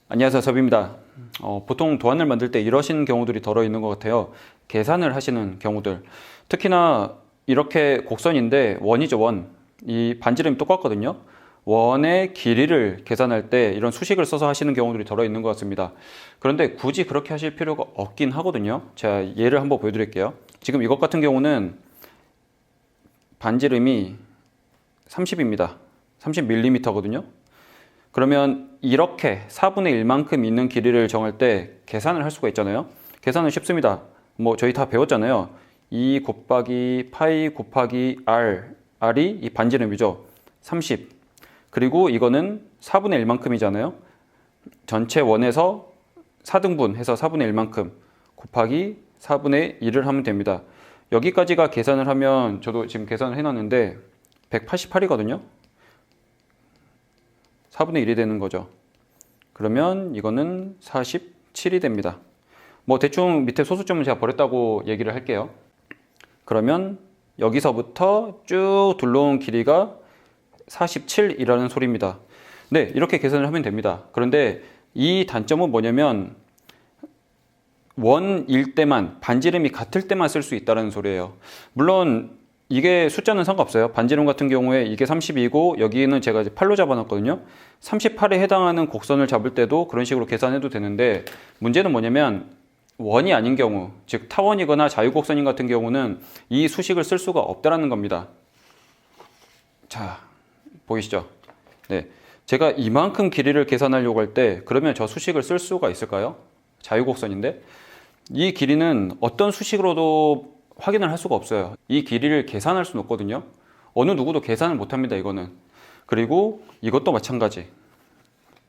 안녕하세요, 섭입니다. 보통 도안을 만들 때 이러신 경우들이 덜어 있는 것 같아요. 계산을 하시는 경우들. 특히나 이렇게 곡선인데 원이죠, 원. 이 반지름이 똑같거든요. 원의 길이를 계산할 때 이런 수식을 써서 하시는 경우들이 덜어 있는 것 같습니다. 그런데 굳이 그렇게 하실 필요가 없긴 하거든요. 제가 예를 한번 보여드릴게요. 지금 이것 같은 경우는 반지름이 30입니다. 30mm거든요. 그러면 이렇게 4분의 1만큼 있는 길이를 정할 때 계산을 할 수가 있잖아요. 계산은 쉽습니다. 저희 다 배웠잖아요. 2 곱하기 파이 곱하기 r이 이 반지름이죠. 30. 그리고 이거는 4분의 1만큼이잖아요. 전체 원에서 4등분 해서 4분의 1만큼 곱하기 4분의 1을 하면 됩니다. 여기까지가 계산을 하면 저도 지금 계산을 해놨는데 188이거든요. 4분의 1이 되는 거죠. 그러면 이거는 47이 됩니다. 대충 밑에 소수점은 제가 버렸다고 얘기를 할게요. 그러면 여기서부터 쭉 둘러온 길이가 47이라는 소리입니다. 네, 이렇게 계산을 하면 됩니다. 그런데 이 단점은 뭐냐면 원일 때만, 반지름이 같을 때만 쓸 수 있다는 소리예요. 물론 이게 숫자는 상관없어요. 반지름 같은 경우에 이게 30이고 여기는 제가 이제 8로 잡아놨거든요. 38에 해당하는 곡선을 잡을 때도 그런 식으로 계산해도 되는데, 문제는 뭐냐면 원이 아닌 경우, 즉 타원이거나 자유곡선인 같은 경우는 이 수식을 쓸 수가 없다라는 겁니다. 자, 보이시죠? 네, 제가 이만큼 길이를 계산하려고 할 때 그러면 저 수식을 쓸 수가 있을까요? 자유곡선인데 이 길이는 어떤 수식으로도 확인을 할 수가 없어요. 이 길이를 계산할 수는 없거든요. 어느 누구도 계산을 못합니다, 이거는. 그리고 이것도 마찬가지.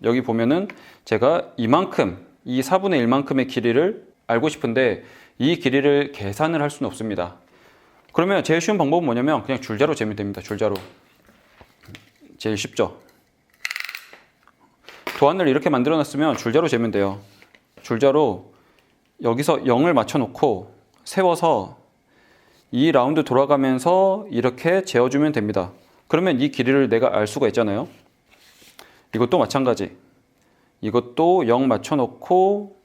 여기 보면은 제가 이만큼, 이 4분의 1만큼의 길이를 알고 싶은데 이 길이를 계산을 할 수는 없습니다. 그러면 제일 쉬운 방법은 뭐냐면 그냥 줄자로 재면 됩니다. 줄자로. 제일 쉽죠. 도안을 이렇게 만들어 놨으면 줄자로 재면 돼요. 줄자로 여기서 0을 맞춰 놓고 세워서 이 라운드 돌아가면서 이렇게 재어주면 됩니다. 그러면 이 길이를 내가 알 수가 있잖아요. 이것도 마찬가지. 이것도 0 맞춰 놓고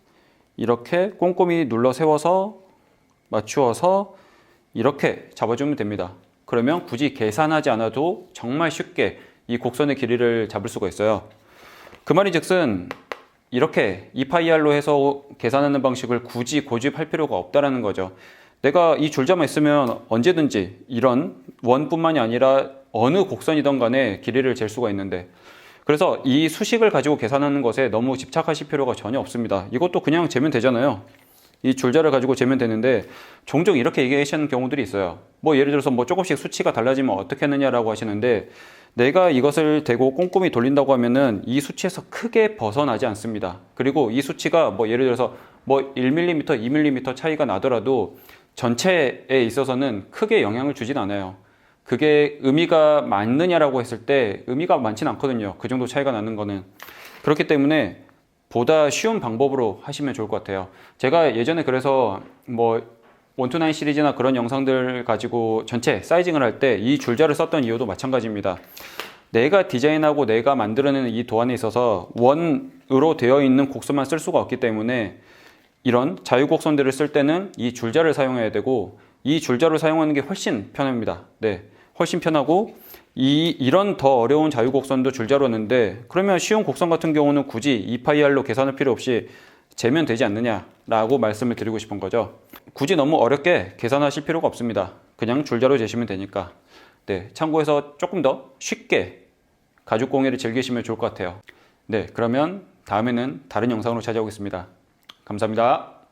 이렇게 꼼꼼히 눌러 세워서 맞추어서 이렇게 잡아주면 됩니다. 그러면 굳이 계산하지 않아도 정말 쉽게 이 곡선의 길이를 잡을 수가 있어요. 그 말이 즉슨 이렇게 2파이r로 해서 계산하는 방식을 굳이 고집할 필요가 없다는 거죠. 내가 이 줄자만 있으면 언제든지 이런 원뿐만이 아니라 어느 곡선이든 간에 길이를 잴 수가 있는데, 그래서 이 수식을 가지고 계산하는 것에 너무 집착하실 필요가 전혀 없습니다. 이것도 그냥 재면 되잖아요. 이 줄자를 가지고 재면 되는데 종종 이렇게 얘기하시는 경우들이 있어요. 예를 들어서 조금씩 수치가 달라지면 어떻게 하느냐라고 하시는데, 내가 이것을 대고 꼼꼼히 돌린다고 하면은 이 수치에서 크게 벗어나지 않습니다. 그리고 이 수치가 예를 들어서 1mm, 2mm 차이가 나더라도 전체에 있어서는 크게 영향을 주진 않아요. 그게 의미가 많느냐라고 했을 때 의미가 많진 않거든요. 그 정도 차이가 나는 거는. 그렇기 때문에 보다 쉬운 방법으로 하시면 좋을 것 같아요. 제가 예전에 그래서 129 시리즈나 그런 영상들 가지고 전체 사이징을 할 때 이 줄자를 썼던 이유도 마찬가지입니다. 내가 디자인하고 내가 만들어내는 이 도안에 있어서 원으로 되어 있는 곡선만 쓸 수가 없기 때문에 이런 자유곡선들을 쓸 때는 이 줄자를 사용해야 되고, 이 줄자를 사용하는 게 훨씬 편합니다. 네, 훨씬 편하고 이런 더 어려운 자유곡선도 줄자로 하는데, 그러면 쉬운 곡선 같은 경우는 굳이 2파이r로 계산할 필요 없이 재면 되지 않느냐라고 말씀을 드리고 싶은 거죠. 굳이 너무 어렵게 계산하실 필요가 없습니다. 그냥 줄자로 재시면 되니까. 네, 참고해서 조금 더 쉽게 가죽공예를 즐기시면 좋을 것 같아요. 네, 그러면 다음에는 다른 영상으로 찾아오겠습니다. 감사합니다.